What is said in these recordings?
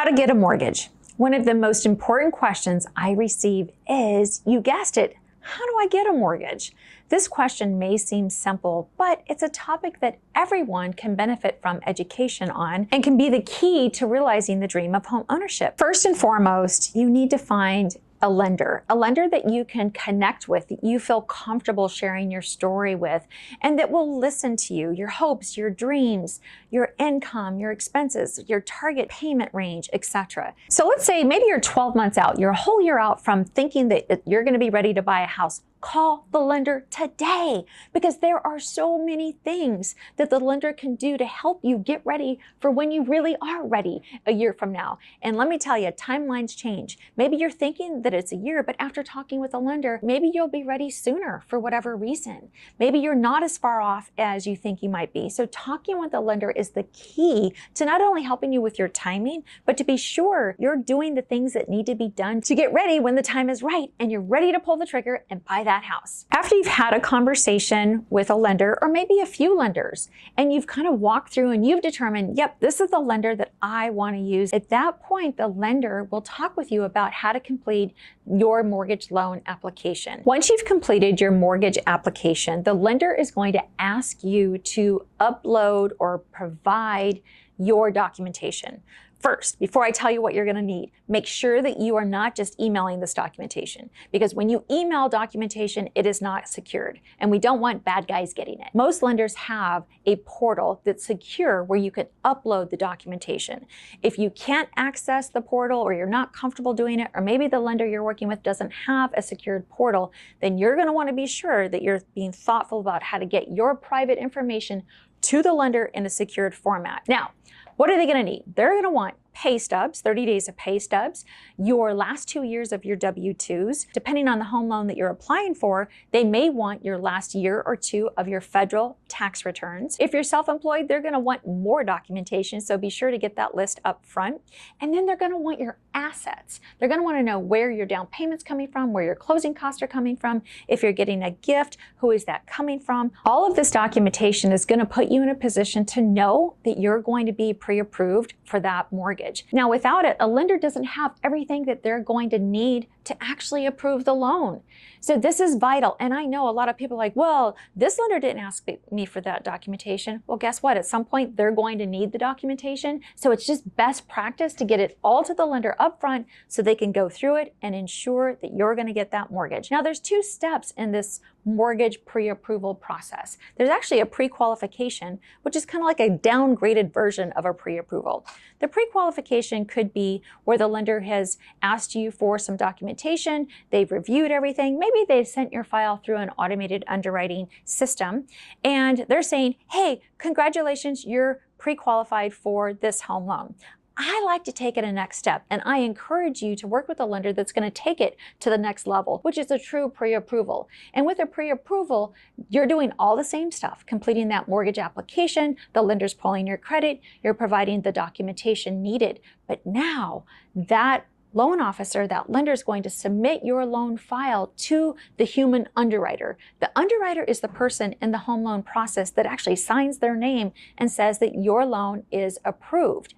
How to get a mortgage. One of the most important questions I receive is, you guessed it, how do I get a mortgage? This question may seem simple, but it's a topic that everyone can benefit from education on and can be the key to realizing the dream of home ownership. First and foremost, you need to find a lender that you can connect with, that you feel comfortable sharing your story with, and that will listen to you, your hopes, your dreams, your income, your expenses, your target payment range, etc. So let's say maybe you're 12 months out, you're a whole year out from thinking that you're going to be ready to buy a house. Call the lender today, because there are so many things that the lender can do to help you get ready for when you really are ready a year from now. And let me tell you, timelines change. Maybe you're thinking that it's a year, but after talking with a lender, maybe you'll be ready sooner for whatever reason. Maybe you're not as far off as you think you might be. So talking with the lender is the key to not only helping you with your timing, but to be sure you're doing the things that need to be done to get ready when the time is right and you're ready to pull the trigger and buy that house. After you've had a conversation with a lender, or maybe a few lenders, and you've kind of walked through and you've determined, yep, this is the lender that I want to use. At that point, the lender will talk with you about how to complete your mortgage loan application. Once you've completed your mortgage application, the lender is going to ask you to upload or provide your documentation. First, before I tell you what you're going to need, make sure that you are not just emailing this documentation, because when you email documentation, it is not secured, and we don't want bad guys getting it. Most lenders have a portal that's secure where you can upload the documentation. If you can't access the portal, or you're not comfortable doing it, or maybe the lender you're working with doesn't have a secured portal, then you're going to want to be sure that you're being thoughtful about how to get your private information to the lender in a secured format. Now, what are they going to need? They're going to want pay stubs, 30 days of pay stubs, your last 2 years of your W-2s. Depending on the home loan that you're applying for, they may want your last year or two of your federal tax returns. If you're self-employed, they're going to want more documentation, so be sure to get that list up front. And then they're going to want your assets. They're going to want to know where your down payment's coming from, where your closing costs are coming from. If you're getting a gift, who is that coming from? All of this documentation is going to put you in a position to know that you're going to be pre-approved for that mortgage. Now, without it, a lender doesn't have everything that they're going to need to actually approve the loan. So this is vital. And I know a lot of people are like, well, this lender didn't ask me for that documentation. Well, guess what? At some point, they're going to need the documentation. So it's just best practice to get it all to the lender upfront so they can go through it and ensure that you're going to get that mortgage. Now, there's two steps in this mortgage pre-approval process. There's actually a pre-qualification, which is kind of like a downgraded version of a pre-approval. The pre-qualification could be where the lender has asked you for some documentation, they've reviewed everything, maybe they've sent your file through an automated underwriting system, and they're saying, hey, congratulations, you're pre-qualified for this home loan. I like to take it a next step, and I encourage you to work with a lender that's going to take it to the next level, which is a true pre-approval. And with a pre-approval, you're doing all the same stuff, completing that mortgage application, the lender's pulling your credit, you're providing the documentation needed. But now that loan officer, that lender is going to submit your loan file to the human underwriter. The underwriter is the person in the home loan process that actually signs their name and says that your loan is approved.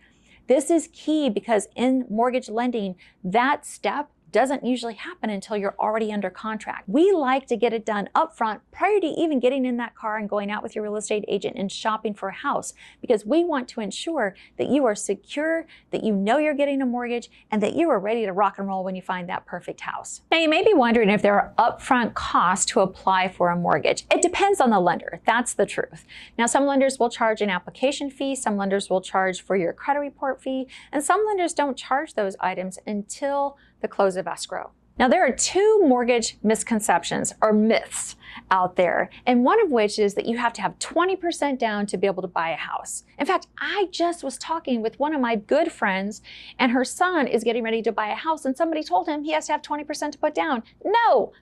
This is key because in mortgage lending, that step doesn't usually happen until you're already under contract. We like to get it done upfront prior to even getting in that car and going out with your real estate agent and shopping for a house, because we want to ensure that you are secure, that you know you're getting a mortgage, and that you are ready to rock and roll when you find that perfect house. Now, you may be wondering if there are upfront costs to apply for a mortgage. It depends on the lender. That's the truth. Now, some lenders will charge an application fee, some lenders will charge for your credit report fee, and some lenders don't charge those items until the close of escrow. Now, there are two mortgage misconceptions or myths out there, and one of which is that you have to have 20% down to be able to buy a house. In fact, I just was talking with one of my good friends, and her son is getting ready to buy a house, and somebody told him he has to have 20% to put down. No,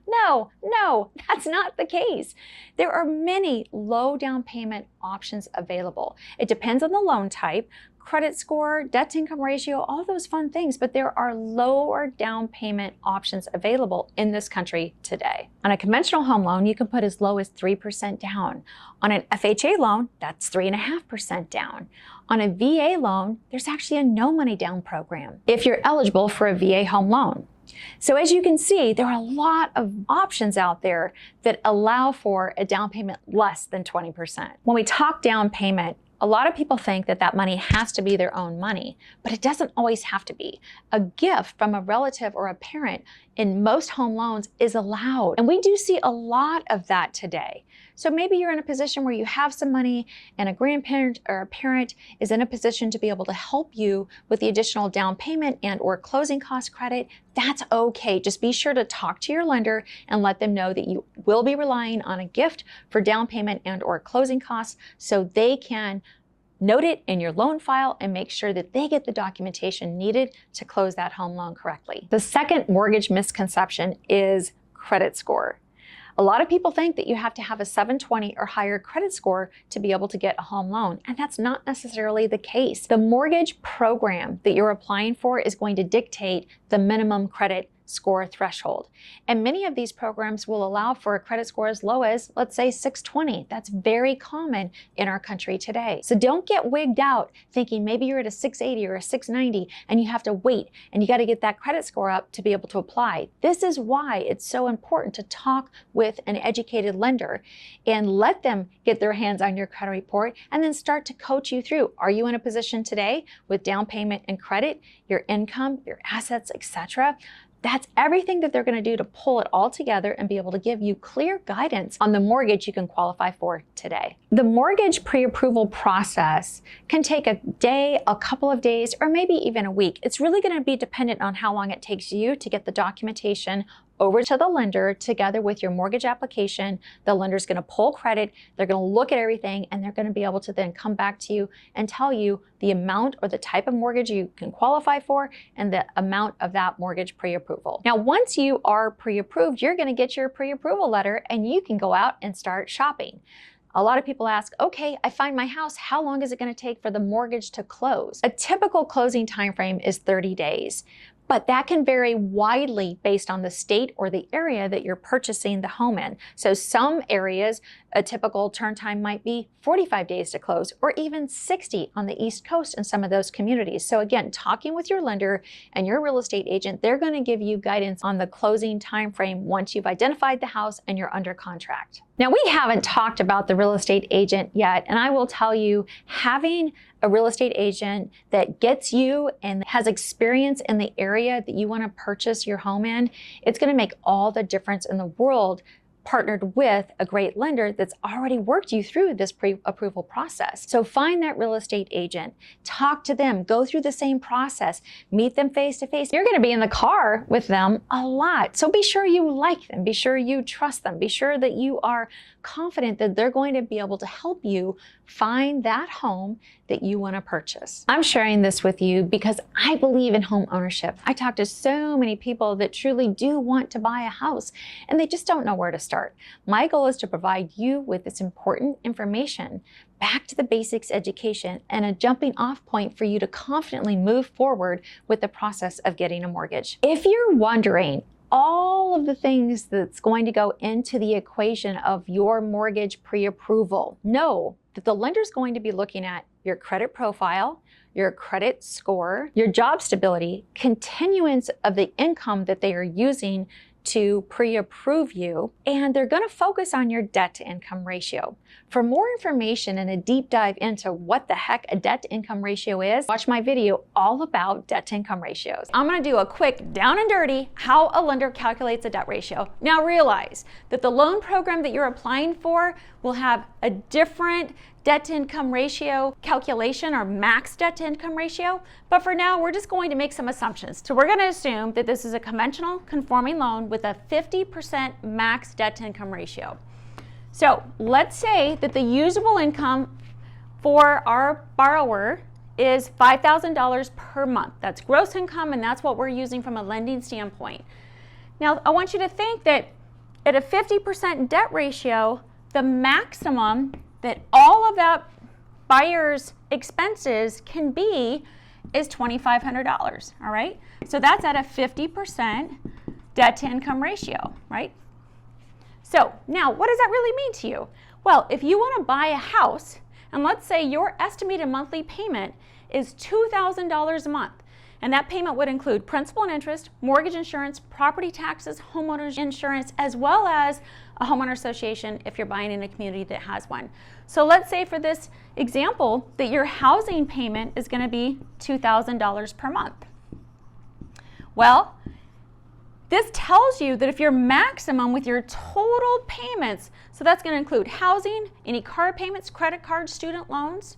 that's not the case. There are many low down payment options available. It depends on the loan type, credit score, debt to income ratio, all those fun things, but there are lower down payment options available in this country today. On a conventional home loan, you can put as low as 3% down. On an FHA loan, that's 3.5% down. On a VA loan, there's actually a no money down program if you're eligible for a VA home loan. So as you can see, there are a lot of options out there that allow for a down payment less than 20%. When we talk down payment, a lot of people think that that money has to be their own money, but it doesn't always have to be. A gift from a relative or a parent in most home loans is allowed. And we do see a lot of that today. So maybe you're in a position where you have some money and a grandparent or a parent is in a position to be able to help you with the additional down payment and or closing cost credit. That's okay. Just be sure to talk to your lender and let them know that you will be relying on a gift for down payment and or closing costs so they can note it in your loan file and make sure that they get the documentation needed to close that home loan correctly. The second mortgage misconception is credit score. A lot of people think that you have to have a 720 or higher credit score to be able to get a home loan, and that's not necessarily the case. The mortgage program that you're applying for is going to dictate the minimum credit score threshold. And many of these programs will allow for a credit score as low as, let's say, 620. That's very common in our country today. So don't get wigged out thinking maybe you're at a 680 or a 690 and you have to wait and you got to get that credit score up to be able to apply. This is why it's so important to talk with an educated lender and let them get their hands on your credit report and then start to coach you through. Are you in a position today with down payment and credit, your income, your assets, etc.? That's everything that they're going to do to pull it all together and be able to give you clear guidance on the mortgage you can qualify for today. The mortgage pre-approval process can take a day, a couple of days, or maybe even a week. It's really going to be dependent on how long it takes you to get the documentation over to the lender together with your mortgage application. The lender's going to pull credit, they're going to look at everything, and they're going to be able to then come back to you and tell you the amount or the type of mortgage you can qualify for and the amount of that mortgage pre-approval. Now, once you are pre-approved, you're going to get your pre-approval letter and you can go out and start shopping. A lot of people ask, okay, I find my house, how long is it going to take for the mortgage to close? A typical closing time frame is 30 days. But that can vary widely based on the state or the area that you're purchasing the home in. So some areas, a typical turn time might be 45 days to close, or even 60 on the East Coast in some of those communities. So again, talking with your lender and your real estate agent, they're going to give you guidance on the closing time frame once you've identified the house and you're under contract. Now, we haven't talked about the real estate agent yet, and I will tell you, having a real estate agent that gets you and has experience in the area that you want to purchase your home in, it's going to make all the difference in the world, partnered with a great lender that's already worked you through this pre-approval process. So find that real estate agent, talk to them, go through the same process, meet them face to face. You're going to be in the car with them a lot. So be sure you like them, be sure you trust them, be sure that you are confident that they're going to be able to help you find that home that you want to purchase. I'm sharing this with you because I believe in home ownership. I talk to so many people that truly do want to buy a house and they just don't know where to start. My goal is to provide you with this important information, back to the basics education, and a jumping off point for you to confidently move forward with the process of getting a mortgage. If you're wondering all of the things that's going to go into the equation of your mortgage pre-approval, know that the lender's going to be looking at your credit profile, your credit score, your job stability, continuance of the income that they are using to pre-approve you, and they're going to focus on your debt-to-income ratio. For more information and a deep dive into what the heck a debt-to-income ratio is, watch my video all about debt-to-income ratios. I'm going to do a quick down and dirty how a lender calculates a debt ratio. Now realize that the loan program that you're applying for will have a different debt-to-income ratio calculation or max debt-to-income ratio, but for now we're just going to make some assumptions. So we're going to assume that this is a conventional conforming loan with a 50% max debt-to-income ratio. So let's say that the usable income for our borrower is $5,000 per month. That's gross income, and that's what we're using from a lending standpoint. Now I want you to think that at a 50% debt ratio, the maximum that all of that buyer's expenses can be is $2,500, all right? So that's at a 50% debt to income ratio, right? So now, what does that really mean to you? Well, if you want to buy a house, And let's say your estimated monthly payment is $2,000 a month. And that payment would include principal and interest, mortgage insurance, property taxes, homeowners insurance, as well as a homeowner association if you're buying in a community that has one. So let's say for this example that your housing payment is going to be $2,000 per month. Well, this tells you that if your maximum with your total payments, so that's going to include housing, any car payments, credit cards, student loans,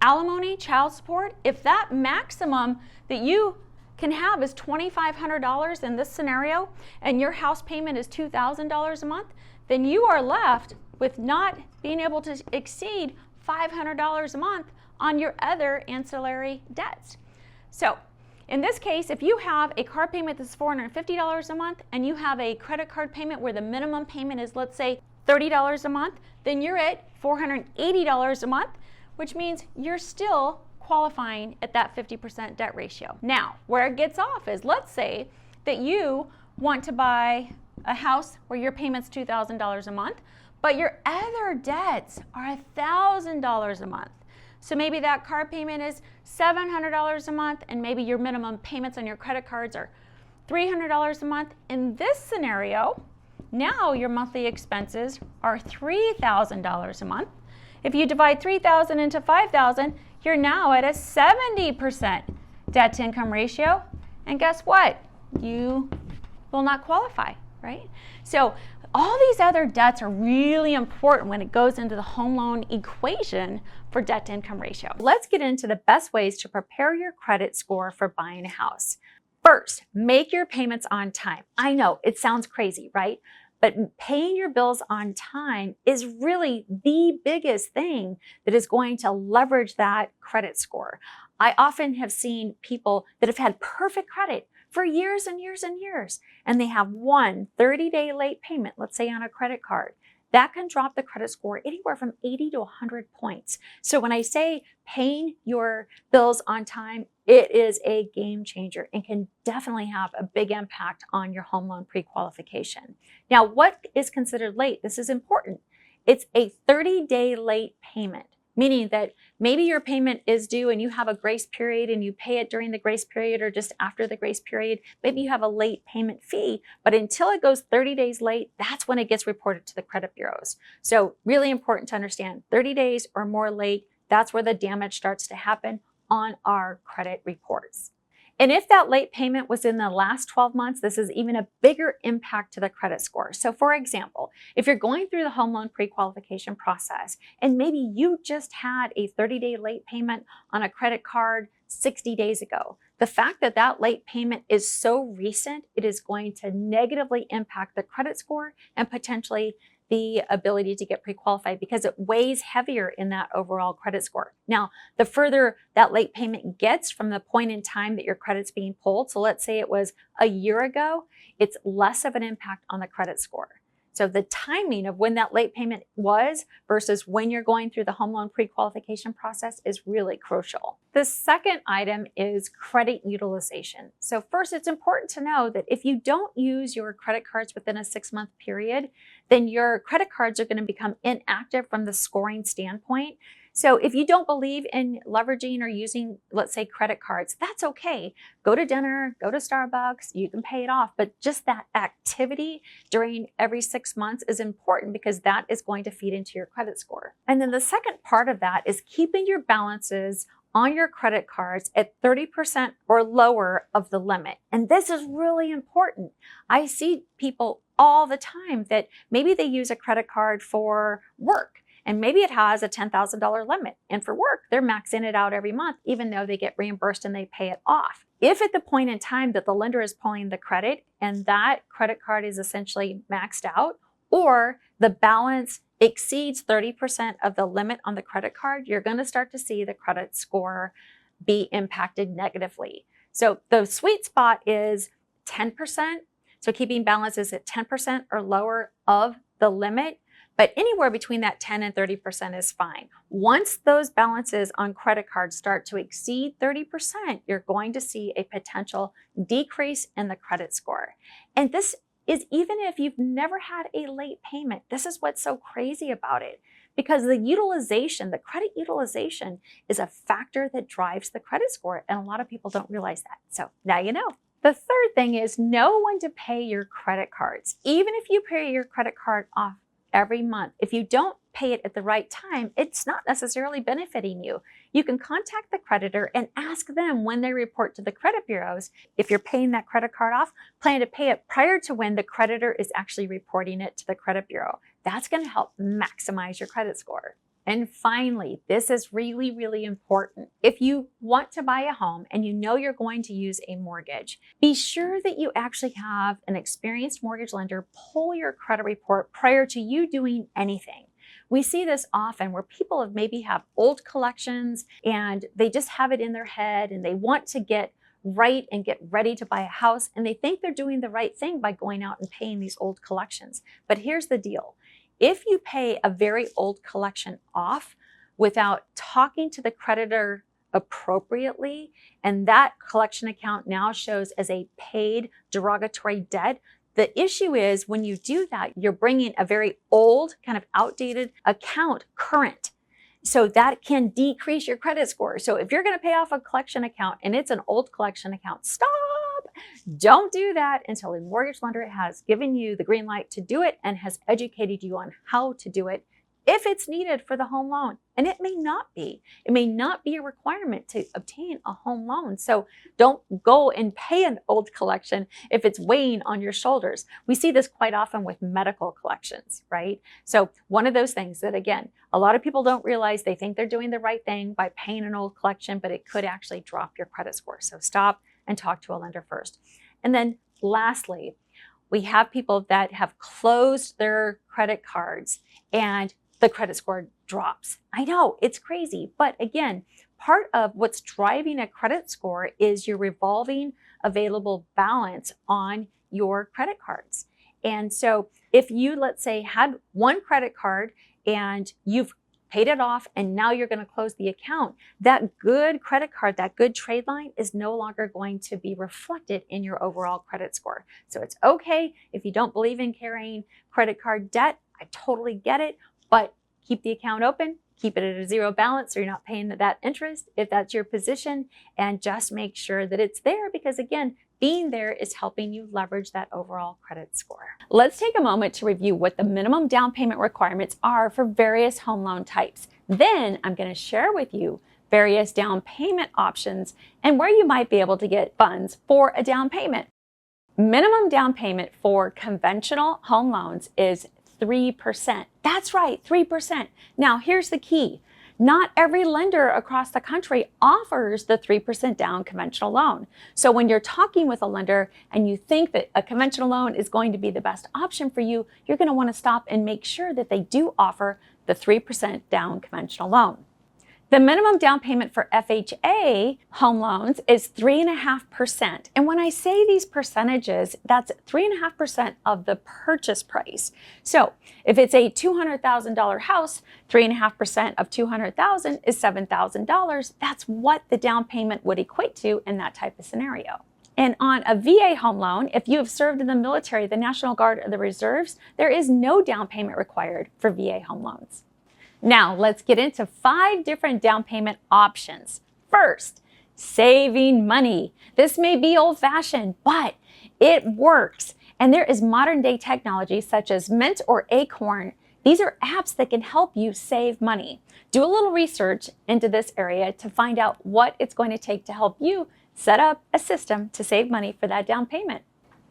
alimony, child support, if that maximum that you can have is $2,500 in this scenario and your house payment is $2,000 a month, then you are left with not being able to exceed $500 a month on your other ancillary debts. So in this case, if you have a car payment that's $450 a month and you have a credit card payment where the minimum payment is, let's say, $30 a month, then you're at $480 a month, which means you're still qualifying at that 50% debt ratio. Now, where it gets off is, let's say that you want to buy a house where your payment's $2,000 a month, but your other debts are $1,000 a month. So maybe that car payment is $700 a month, and maybe your minimum payments on your credit cards are $300 a month. In this scenario, now your monthly expenses are $3,000 a month. If you divide $3,000 into $5,000, you're now at a 70% debt to income ratio. And guess what? You will not qualify, right? So all these other debts are really important when it goes into the home loan equation for debt to income ratio. Let's get into the best ways to prepare your credit score for buying a house. First, make your payments on time. I know it sounds crazy, right? But paying your bills on time is really the biggest thing that is going to leverage that credit score. I often have seen people that have had perfect credit for years and years and years, and they have one 30-day late payment, let's say on a credit card. That can drop the credit score anywhere from 80 to 100 points. So when I say paying your bills on time, it is a game changer and can definitely have a big impact on your home loan pre-qualification. Now, what is considered late? This is important. It's a 30-day late payment, meaning that maybe your payment is due and you have a grace period and you pay it during the grace period or just after the grace period. Maybe you have a late payment fee, but until it goes 30 days late, that's when it gets reported to the credit bureaus. So really important to understand, 30 days or more late, that's where the damage starts to happen on our credit reports. And if that late payment was in the last 12 months, this is even a bigger impact to the credit score. So for example, if you're going through the home loan pre-qualification process and maybe you just had a 30-day late payment on a credit card 60 days ago, the fact that that late payment is so recent, it is going to negatively impact the credit score and potentially the ability to get pre-qualified because it weighs heavier in that overall credit score. Now, the further that late payment gets from the point in time that your credit's being pulled, so let's say it was a year ago, it's less of an impact on the credit score. So the timing of when that late payment was versus when you're going through the home loan pre-qualification process is really crucial. The second item is credit utilization. So first, it's important to know that if you don't use your credit cards within a 6-month period, then your credit cards are going to become inactive from the scoring standpoint. So if you don't believe in leveraging or using, let's say, credit cards, that's okay. Go to dinner, go to Starbucks, you can pay it off. But just that activity during every 6 months is important because that is going to feed into your credit score. And then the second part of that is keeping your balances on your credit cards at 30% or lower of the limit. And this is really important. I see people all the time that maybe they use a credit card for work. And maybe it has a $10,000 limit. And for work, they're maxing it out every month, even though they get reimbursed and they pay it off. If at the point in time that the lender is pulling the credit and that credit card is essentially maxed out, or the balance exceeds 30% of the limit on the credit card, you're going to start to see the credit score be impacted negatively. So the sweet spot is 10%. So keeping balances at 10% or lower of the limit. But anywhere between that 10 and 30% is fine. Once those balances on credit cards start to exceed 30%, you're going to see a potential decrease in the credit score. And this is even if you've never had a late payment. This is what's so crazy about it, because the credit utilization is a factor that drives the credit score. And a lot of people don't realize that. So now you know. The third thing is know when to pay your credit cards. Even if you pay your credit card off every month, if you don't pay it at the right time, it's not necessarily benefiting you. You can contact the creditor and ask them when they report to the credit bureaus. If you're paying that credit card off, plan to pay it prior to when the creditor is actually reporting it to the credit bureau. That's going to help maximize your credit score. And finally, this is really, really important. If you want to buy a home and you know you're going to use a mortgage, be sure that you actually have an experienced mortgage lender pull your credit report prior to you doing anything. We see this often where people maybe have old collections and they just have it in their head and they want to get right and get ready to buy a house, and they think they're doing the right thing by going out and paying these old collections. But here's the deal. If you pay a very old collection off without talking to the creditor appropriately, and that collection account now shows as a paid derogatory debt, the issue is when you do that, you're bringing a very old, kind of outdated account current. So that can decrease your credit score. So if you're going to pay off a collection account and it's an old collection account, stop. Don't do that until a mortgage lender has given you the green light to do it and has educated you on how to do it if it's needed for the home loan. And it may not be. It may not be a requirement to obtain a home loan. So don't go and pay an old collection if it's weighing on your shoulders. We see this quite often with medical collections, right? So one of those things that, again, a lot of people don't realize. They think they're doing the right thing by paying an old collection, but it could actually drop your credit score. So stop and talk to a lender first. And then lastly, we have people that have closed their credit cards and the credit score drops. I know, it's crazy. But again, part of what's driving a credit score is your revolving available balance on your credit cards. And so if you, let's say, had one credit card and you've paid it off and now you're going to close the account, that good credit card, that good trade line is no longer going to be reflected in your overall credit score. So it's okay if you don't believe in carrying credit card debt. I totally get it, but keep the account open, keep it at a zero balance so you're not paying that interest if that's your position, and just make sure that it's there because, again, being there is helping you leverage that overall credit score. Let's take a moment to review what the minimum down payment requirements are for various home loan types. Then I'm going to share with you various down payment options and where you might be able to get funds for a down payment. Minimum down payment for conventional home loans is 3%. That's right, 3%. Now, here's the key. Not every lender across the country offers the 3% down conventional loan. So when you're talking with a lender and you think that a conventional loan is going to be the best option for you, you're going to want to stop and make sure that they do offer the 3% down conventional loan. The minimum down payment for FHA home loans is 3.5%. And when I say these percentages, that's 3.5% of the purchase price. So if it's a $200,000 house, 3.5% of $200,000 is $7,000. That's what the down payment would equate to in that type of scenario. And on a VA home loan, if you have served in the military, the National Guard, or the Reserves, there is no down payment required for VA home loans. Now, let's get into 5 different down payment options. First, saving money. This may be old-fashioned, but it works. And there is modern-day technology such as Mint or Acorn. These are apps that can help you save money. Do a little research into this area to find out what it's going to take to help you set up a system to save money for that down payment.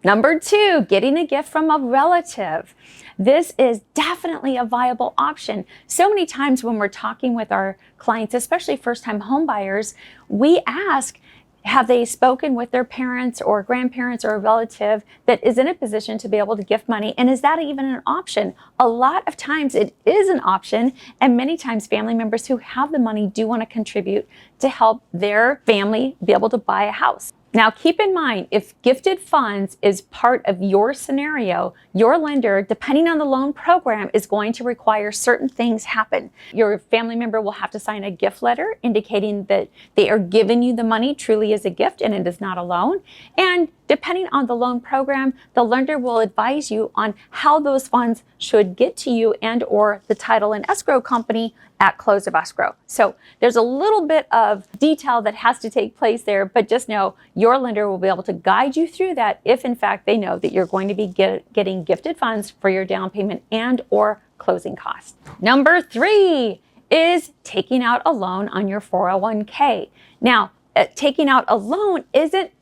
Number 2, getting a gift from a relative. This is definitely a viable option. So many times when we're talking with our clients, especially first-time home buyers, we ask, have they spoken with their parents or grandparents or a relative that is in a position to be able to gift money? And is that even an option? A lot of times it is an option, and many times family members who have the money do want to contribute to help their family be able to buy a house. Now, keep in mind, if gifted funds is part of your scenario, your lender, depending on the loan program, is going to require certain things happen. Your family member will have to sign a gift letter indicating that they are giving you the money truly as a gift and it is not a loan. And depending on the loan program, the lender will advise you on how those funds should get to you and or the title and escrow company at close of escrow. So there's a little bit of detail that has to take place there, but just know your lender will be able to guide you through that if in fact they know that you're going to be getting gifted funds for your down payment and or closing costs. Number 3 is taking out a loan on your 401k. Now, taking out a loan isn't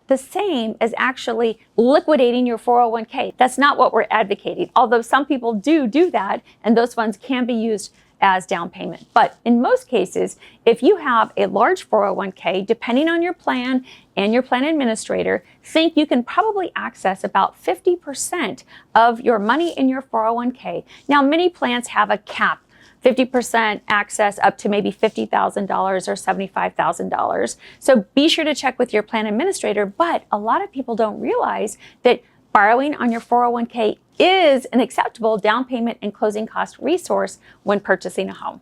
the same as actually liquidating your 401k. That's not what we're advocating, although some people do that, and those funds can be used as down payment. But in most cases, if you have a large 401k, depending on your plan and your plan administrator, think you can probably access about 50% of your money in your 401k. Now, many plans have a cap, 50% access up to maybe $50,000 or $75,000. So be sure to check with your plan administrator, but a lot of people don't realize that borrowing on your 401k is an acceptable down payment and closing cost resource when purchasing a home.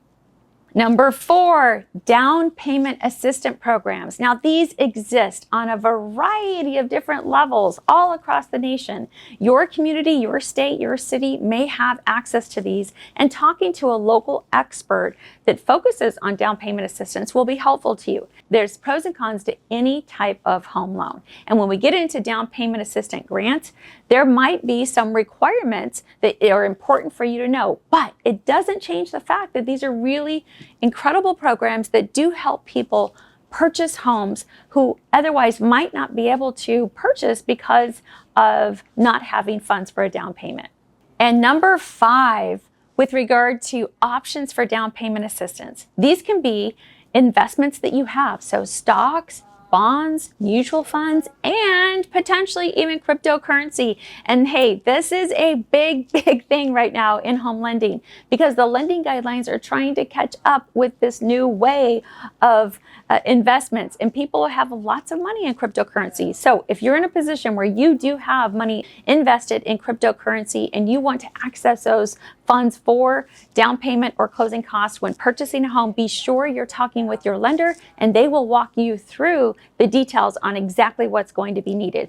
Number 4, down payment assistance programs. Now, these exist on a variety of different levels all across the nation. Your community, your state, your city may have access to these, and talking to a local expert that focuses on down payment assistance will be helpful to you. There's pros and cons to any type of home loan. And when we get into down payment assistance grants, there might be some requirements that are important for you to know, but it doesn't change the fact that these are really incredible programs that do help people purchase homes who otherwise might not be able to purchase because of not having funds for a down payment. And number 5, with regard to options for down payment assistance, these can be investments that you have, so stocks, bonds, mutual funds, and potentially even cryptocurrency. And hey, this is a big thing right now in home lending because the lending guidelines are trying to catch up with this new way of investments, and people have lots of money in cryptocurrency. So if you're in a position where you do have money invested in cryptocurrency and you want to access those funds for down payment or closing costs when purchasing a home, be sure you're talking with your lender and they will walk you through the details on exactly what's going to be needed.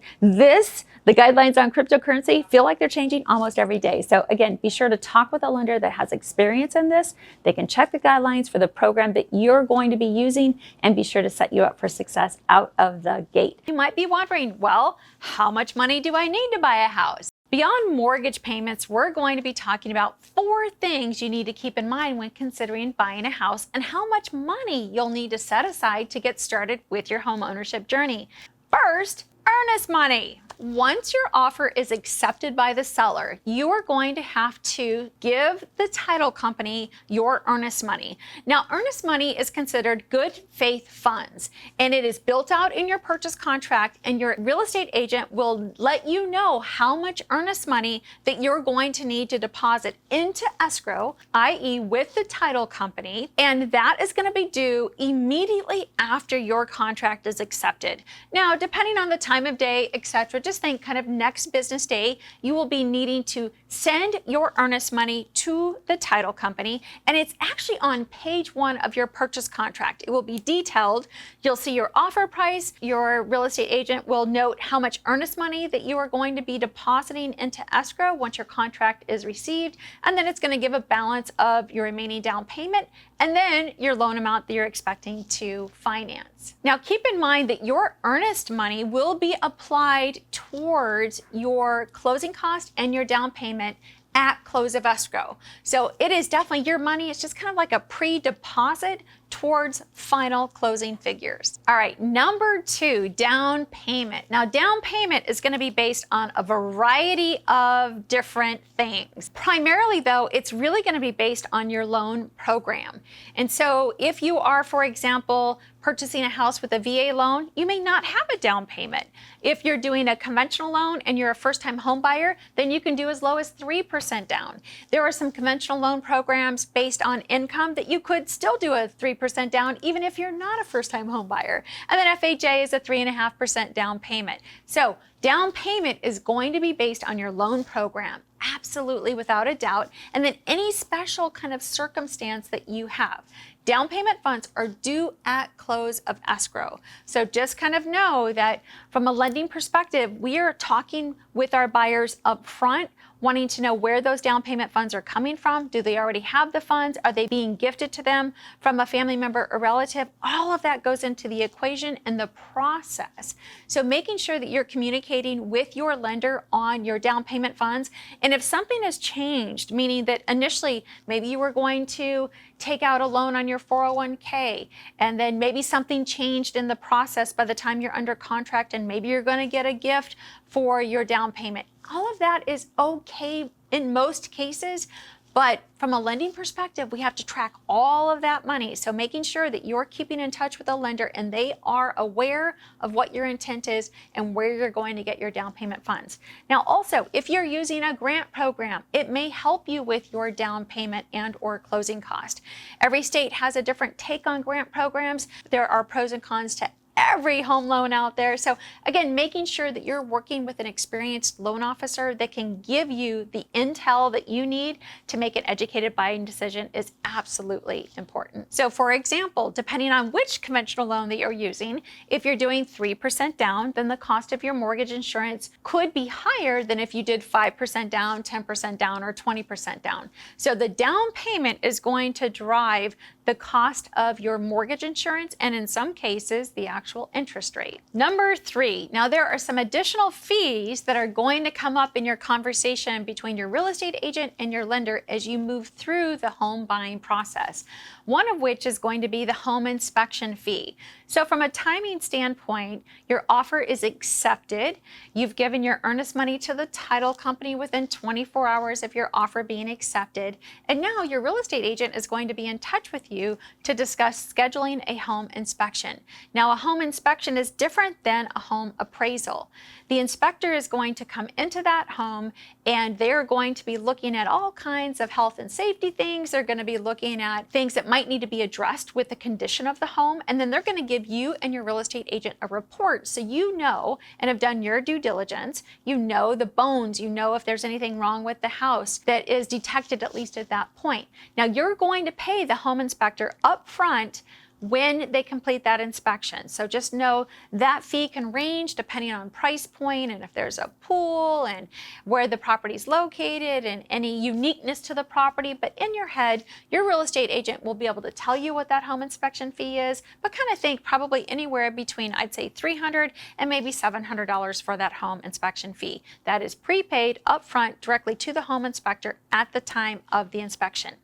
The guidelines on cryptocurrency feel like they're changing almost every day. So again, be sure to talk with a lender that has experience in this. They can check the guidelines for the program that you're going to be using and be sure to set you up for success out of the gate. You might be wondering, well, how much money do I need to buy a house? Beyond mortgage payments, we're going to be talking about 4 things you need to keep in mind when considering buying a house and how much money you'll need to set aside to get started with your home ownership journey. First, earnest money. Once your offer is accepted by the seller, you are going to have to give the title company your earnest money. Now, earnest money is considered good faith funds, and it is built out in your purchase contract, and your real estate agent will let you know how much earnest money that you're going to need to deposit into escrow, i.e. with the title company, and that is going to be due immediately after your contract is accepted. Now, depending on the time of day, etc., just think kind of next business day, you will be needing to send your earnest money to the title company, and it's actually on page 1 of your purchase contract. It will be detailed. You'll see your offer price. Your real estate agent will note how much earnest money that you are going to be depositing into escrow once your contract is received, and then it's going to give a balance of your remaining down payment and then your loan amount that you're expecting to finance. Now, keep in mind that your earnest money will be applied towards your closing cost and your down payment at close of escrow. So it is definitely your money. It's just kind of like a pre-deposit towards final closing figures. All right, number 2, down payment. Now, down payment is going to be based on a variety of different things. Primarily, though, it's really going to be based on your loan program. And so if you are, for example, purchasing a house with a VA loan, you may not have a down payment. If you're doing a conventional loan and you're a first-time home buyer, then you can do as low as 3% down. There are some conventional loan programs based on income that you could still do a 3% 3% down, even if you're not a first-time home buyer. And then FHA is a 3.5% down payment. So down payment is going to be based on your loan program, absolutely, without a doubt, and then any special kind of circumstance that you have. Down payment funds are due at close of escrow. So just kind of know that from a lending perspective, we are talking with our buyers up front, wanting to know where those down payment funds are coming from. Do they already have the funds? Are they being gifted to them from a family member or relative? All of that goes into the equation and the process. So making sure that you're communicating with your lender on your down payment funds. And if something has changed, meaning that initially maybe you were going to take out a loan on your 401k, and then maybe something changed in the process by the time you're under contract, and maybe you're going to get a gift for your down payment. All of that is okay in most cases, but from a lending perspective, we have to track all of that money. So making sure that you're keeping in touch with a lender and they are aware of what your intent is and where you're going to get your down payment funds. Now, also, if you're using a grant program, it may help you with your down payment and or closing cost. Every state has a different take on grant programs. There are pros and cons to every home loan out there. So again, making sure that you're working with an experienced loan officer that can give you the intel that you need to make an educated buying decision is absolutely important. So for example, depending on which conventional loan that you're using, if you're doing 3% down, then the cost of your mortgage insurance could be higher than if you did 5% down, 10% down, or 20% down. So the down payment is going to drive the cost of your mortgage insurance and in some cases the actual interest rate. Number 3, now there are some additional fees that are going to come up in your conversation between your real estate agent and your lender as you move through the home buying process. One of which is going to be the home inspection fee. So from a timing standpoint, your offer is accepted. You've given your earnest money to the title company within 24 hours of your offer being accepted. And now your real estate agent is going to be in touch with you to discuss scheduling a home inspection. Now, a home inspection is different than a home appraisal. The inspector is going to come into that home and they're going to be looking at all kinds of health and safety things. They're going to be looking at things that might need to be addressed with the condition of the home. And then they're going to give you and your real estate agent a report so you know and have done your due diligence. You know the bones, you know if there's anything wrong with the house that is detected at least at that point. Now you're going to pay the home inspector up front when they complete that inspection. So just know that fee can range depending on price point and if there's a pool and where the property is located and any uniqueness to the property. But in your head, your real estate agent will be able to tell you what that home inspection fee is, but kind of think probably anywhere between, I'd say $300 and maybe $700 for that home inspection fee. That is prepaid upfront directly to the home inspector at the time of the inspection.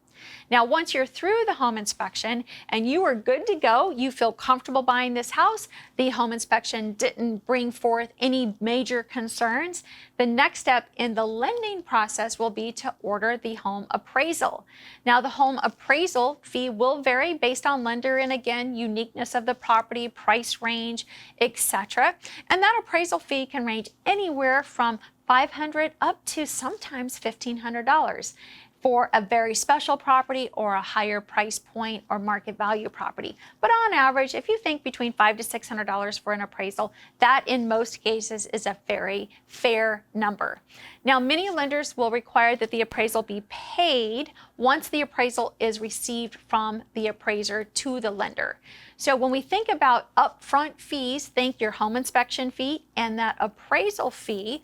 Now, once you're through the home inspection and you are good to go, you feel comfortable buying this house, the home inspection didn't bring forth any major concerns, the next step in the lending process will be to order the home appraisal. Now, the home appraisal fee will vary based on lender and again, uniqueness of the property, price range, etc. And that appraisal fee can range anywhere from $500 up to sometimes $1,500. For a very special property or a higher price point or market value property. But on average, if you think between $500 to $600 for an appraisal, that in most cases is a very fair number. Now, many lenders will require that the appraisal be paid once the appraisal is received from the appraiser to the lender. So when we think about upfront fees, think your home inspection fee and that appraisal fee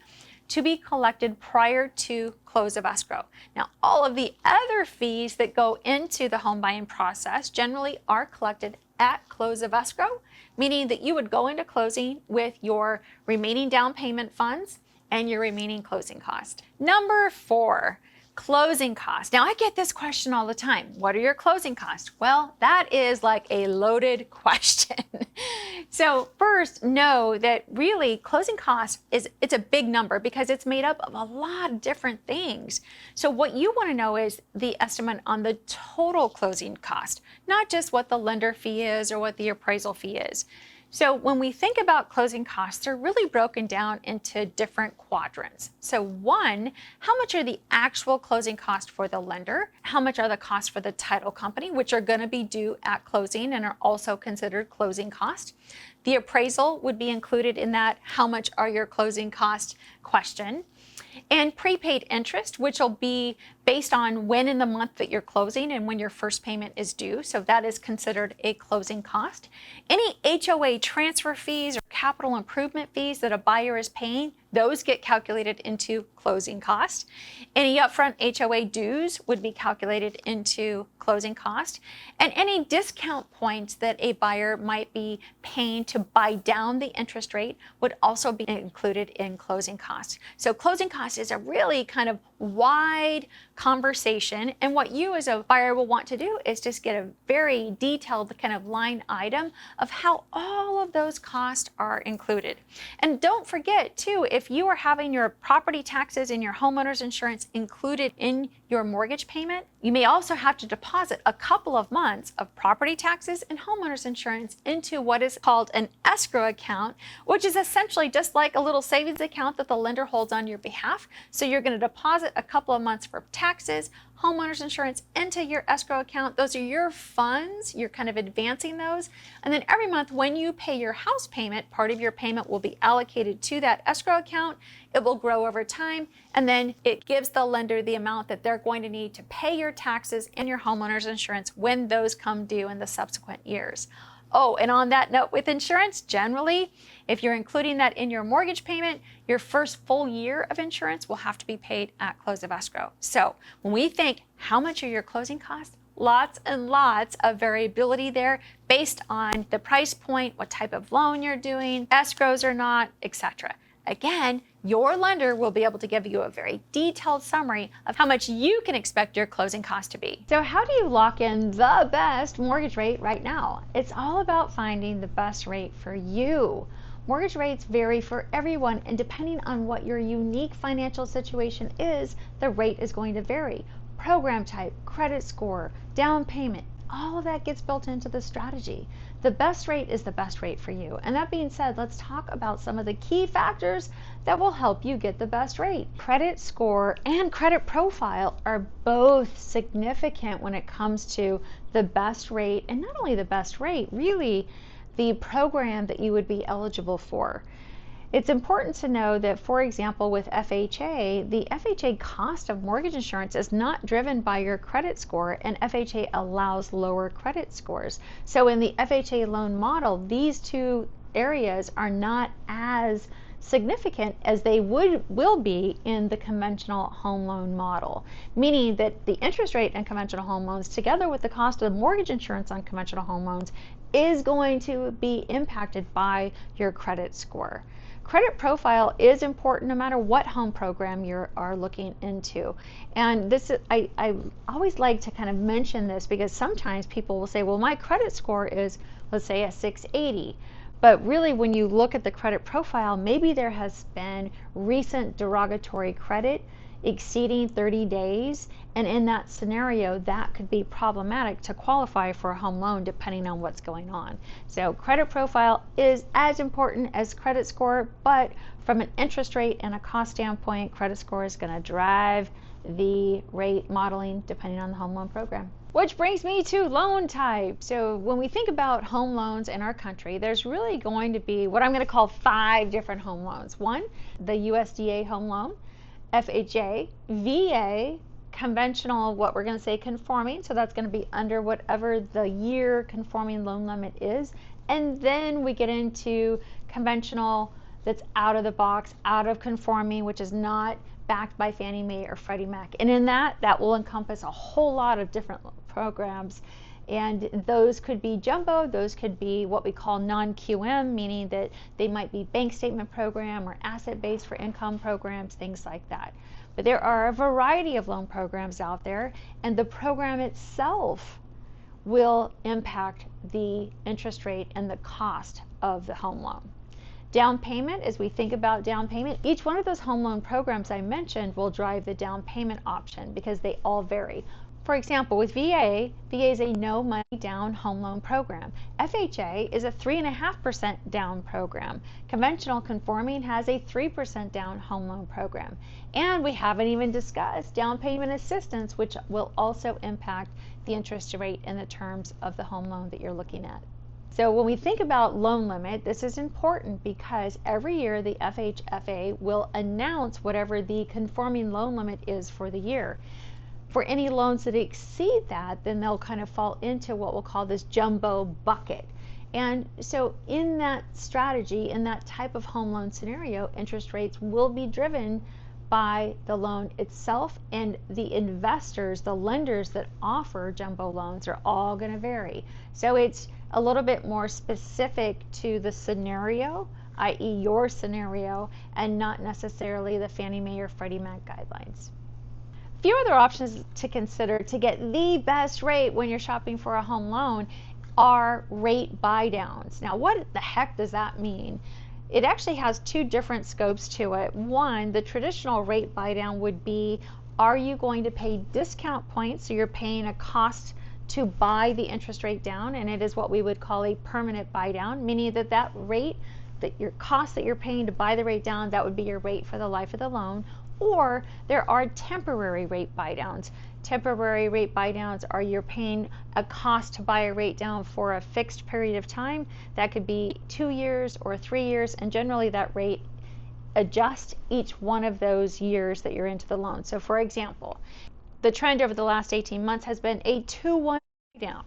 to be collected prior to close of escrow. Now, all of the other fees that go into the home buying process generally are collected at close of escrow, meaning that you would go into closing with your remaining down payment funds and your remaining closing cost. Number 4, closing costs. Now, I get this question all the time. What are your closing costs? Well, that is like a loaded question. So first, know that really closing costs it's a big number because it's made up of a lot of different things. So what you want to know is the estimate on the total closing cost, not just what the lender fee is or what the appraisal fee is. So when we think about closing costs, they're really broken down into different quadrants. So one, how much are the actual closing costs for the lender? How much are the costs for the title company, which are going to be due at closing and are also considered closing costs? The appraisal would be included in that how much are your closing costs question. And prepaid interest, which will be based on when in the month that you're closing and when your first payment is due. So that is considered a closing cost. Any HOA transfer fees or capital improvement fees that a buyer is paying, those get calculated into closing cost. Any upfront HOA dues would be calculated into closing cost. And any discount points that a buyer might be paying to buy down the interest rate would also be included in closing costs. So closing costs is a really kind of wide conversation, and what you as a buyer will want to do is just get a very detailed kind of line item of how all of those costs are included. And don't forget too, if you are having your property taxes and your homeowner's insurance included in your mortgage payment, you may also have to deposit a couple of months of property taxes and homeowner's insurance into what is called an escrow account, which is essentially just like a little savings account that the lender holds on your behalf. So you're going to deposit a couple of months for taxes, homeowner's insurance into your escrow account. Those are your funds. You're kind of advancing those. And then every month when you pay your house payment, part of your payment will be allocated to that escrow account. It will grow over time, and then it gives the lender the amount that they're going to need to pay your taxes and your homeowner's insurance when those come due in the subsequent years. Oh, and on that note with insurance, generally, if you're including that in your mortgage payment, your first full year of insurance will have to be paid at close of escrow. So when we think how much are your closing costs, lots and lots of variability there based on the price point, what type of loan you're doing, escrows or not, etc. Again, your lender will be able to give you a very detailed summary of how much you can expect your closing cost to be. So how do you lock in the best mortgage rate right now? It's all about finding the best rate for you. Mortgage rates vary for everyone, and depending on what your unique financial situation is, the rate is going to vary. Program type, credit score, down payment, all of that gets built into the strategy. The best rate is the best rate for you. And that being said, let's talk about some of the key factors that will help you get the best rate. Credit score and credit profile are both significant when it comes to the best rate, and not only the best rate, really the program that you would be eligible for. It's important to know that, for example, with FHA, the FHA cost of mortgage insurance is not driven by your credit score, and FHA allows lower credit scores. So in the FHA loan model, these two areas are not as significant as they will be in the conventional home loan model, meaning that the interest rate in conventional home loans, together with the cost of mortgage insurance on conventional home loans, is going to be impacted by your credit score. Credit profile is important no matter what home program you are looking into. And this is, I always like to kind of mention this because sometimes people will say, well, my credit score is, let's say, a 680. But really, when you look at the credit profile, maybe there has been recent derogatory credit exceeding 30 days. And in that scenario, that could be problematic to qualify for a home loan depending on what's going on. So credit profile is as important as credit score, but from an interest rate and a cost standpoint, credit score is going to drive the rate modeling depending on the home loan program. Which brings me to loan type. So when we think about home loans in our country, there's really going to be what I'm going to call 5 different home loans. One, the USDA home loan, FHA, VA, conventional, what we're going to say conforming, so that's going to be under whatever the year conforming loan limit is, and then we get into conventional that's out of the box, out of conforming, which is not backed by Fannie Mae or Freddie Mac. And in that will encompass a whole lot of different programs, and those could be jumbo, those could be what we call non-QM, meaning that they might be bank statement program or asset-based for income programs, things like that. But there are a variety of loan programs out there, and the program itself will impact the interest rate and the cost of the home loan. Down payment, as we think about down payment, each one of those home loan programs I mentioned will drive the down payment option because they all vary. For example, with VA is a no money down home loan program. FHA is a 3.5% down program. Conventional conforming has a 3% down home loan program. And we haven't even discussed down payment assistance, which will also impact the interest rate and the terms of the home loan that you're looking at. So when we think about loan limit, this is important because every year the FHFA will announce whatever the conforming loan limit is for the year. For any loans that exceed that, then they'll kind of fall into what we'll call this jumbo bucket. And so in that strategy, in that type of home loan scenario, interest rates will be driven by the loan itself, and the investors, the lenders that offer jumbo loans are all going to vary. So it's a little bit more specific to the scenario, i.e. your scenario, and not necessarily the Fannie Mae or Freddie Mac guidelines. A few other options to consider to get the best rate when you're shopping for a home loan are rate buy downs. Now, what the heck does that mean? It actually has two different scopes to it. One, the traditional rate buy down would be, are you going to pay discount points? So you're paying a cost to buy the interest rate down, and it is what we would call a permanent buy down, meaning that that rate, that your cost that you're paying to buy the rate down, that would be your rate for the life of the loan. Or there are temporary rate buy downs. Temporary rate buy downs are you're paying a cost to buy a rate down for a fixed period of time. That could be 2 years or 3 years, and generally that rate adjusts each one of those years that you're into the loan. So for example, the trend over the last 18 months has been a 2-1 down.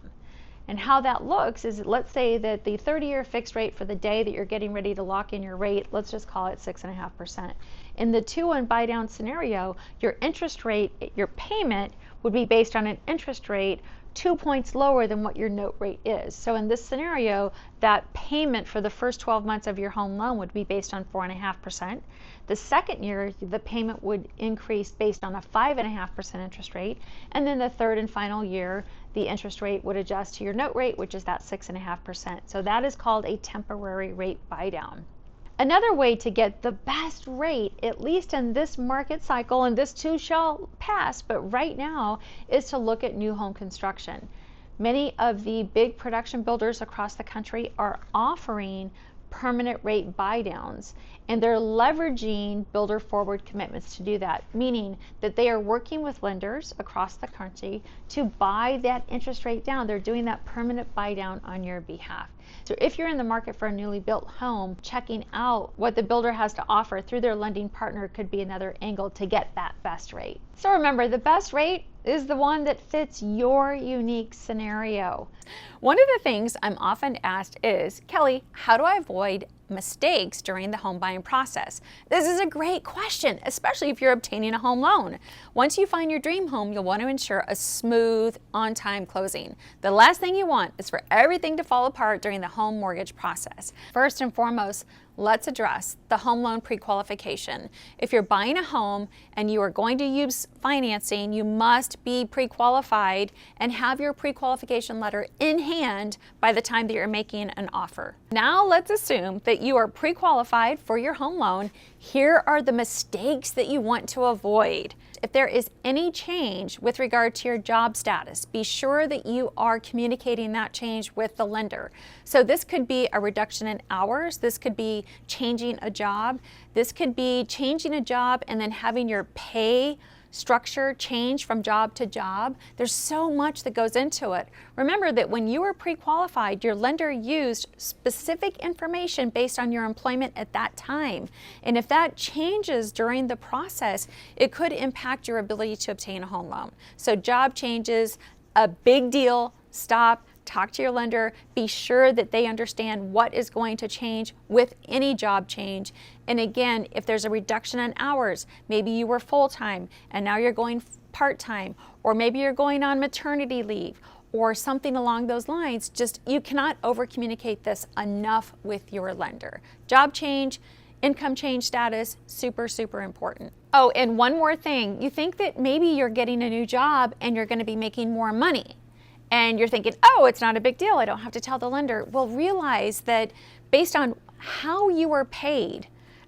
And how that looks is, let's say that the 30-year fixed rate for the day that you're getting ready to lock in your rate, let's just call it 6.5%. In the 2-1 buy down scenario, your interest rate, your payment would be based on an interest rate 2 points lower than what your note rate is. So in this scenario, that payment for the first 12 months of your home loan would be based on 4.5%. The second year, the payment would increase based on a 5.5% interest rate. And then the third and final year, the interest rate would adjust to your note rate, which is that 6.5%. So that is called a temporary rate buy down. Another way to get the best rate, at least in this market cycle, and this too shall pass, but right now, is to look at new home construction. Many of the big production builders across the country are offering permanent rate buy downs, and they're leveraging builder forward commitments to do that, meaning that they are working with lenders across the country to buy that interest rate down. They're doing that permanent buy down on your behalf. So if you're in the market for a newly built home, checking out what the builder has to offer through their lending partner could be another angle to get that best rate. So remember, the best rate is the one that fits your unique scenario. One of the things I'm often asked is, Kelly, how do I avoid mistakes during the home buying process? This is a great question, especially if you're obtaining a home loan. Once you find your dream home, you'll want to ensure a smooth, on-time closing. The last thing you want is for everything to fall apart during the home mortgage process. First and foremost, let's address the home loan pre-qualification. If you're buying a home and you are going to use financing, you must be pre-qualified and have your pre-qualification letter in hand by the time that you're making an offer. Now let's assume that you are pre-qualified for your home loan. Here are the mistakes that you want to avoid. If there is any change with regard to your job status, be sure that you are communicating that change with the lender. So this could be a reduction in hours, this could be changing a job, this could be changing a job and then having your pay structure change from job to job. There's so much that goes into it. Remember that when you were pre-qualified, your lender used specific information based on your employment at that time. And if that changes during the process, it could impact your ability to obtain a home loan. So job changes, a big deal. Stop, talk to your lender, be sure that they understand what is going to change with any job change. And again, if there's a reduction in hours, maybe you were full-time and now you're going part-time, or maybe you're going on maternity leave or something along those lines, just you cannot over-communicate this enough with your lender. Job change, income change status, super, super important. Oh, and one more thing, you think that maybe you're getting a new job and you're going to be making more money. And you're thinking, oh, it's not a big deal, I don't have to tell the lender. Well, realize that based on how you were paid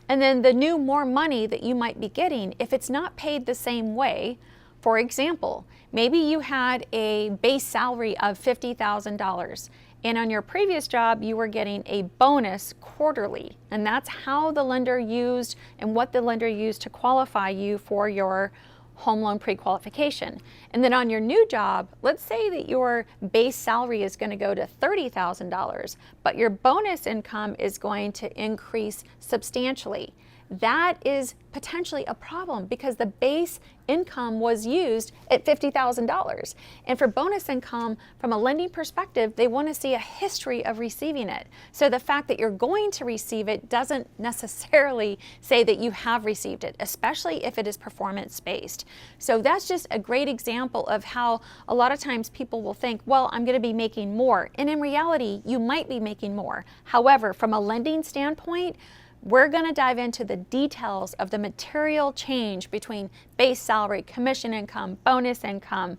and then the new more money that you might be getting, if it's not paid the same way, For example, maybe you had a base salary of $50,000, and on your previous job you were getting a bonus quarterly, and that's how the lender used and what the lender used to qualify you for your home loan pre-qualification. And then on your new job, let's say that your base salary is going to go to $30,000, but your bonus income is going to increase substantially. That is potentially a problem because the base income was used at $50,000. And for bonus income, from a lending perspective, they want to see a history of receiving it. So the fact that you're going to receive it doesn't necessarily say that you have received it, especially if it is performance-based. So that's just a great example of how a lot of times people will think, well, I'm going to be making more. And in reality, you might be making more. However, from a lending standpoint, we're going to dive into the details of the material change between base salary, commission income, bonus income.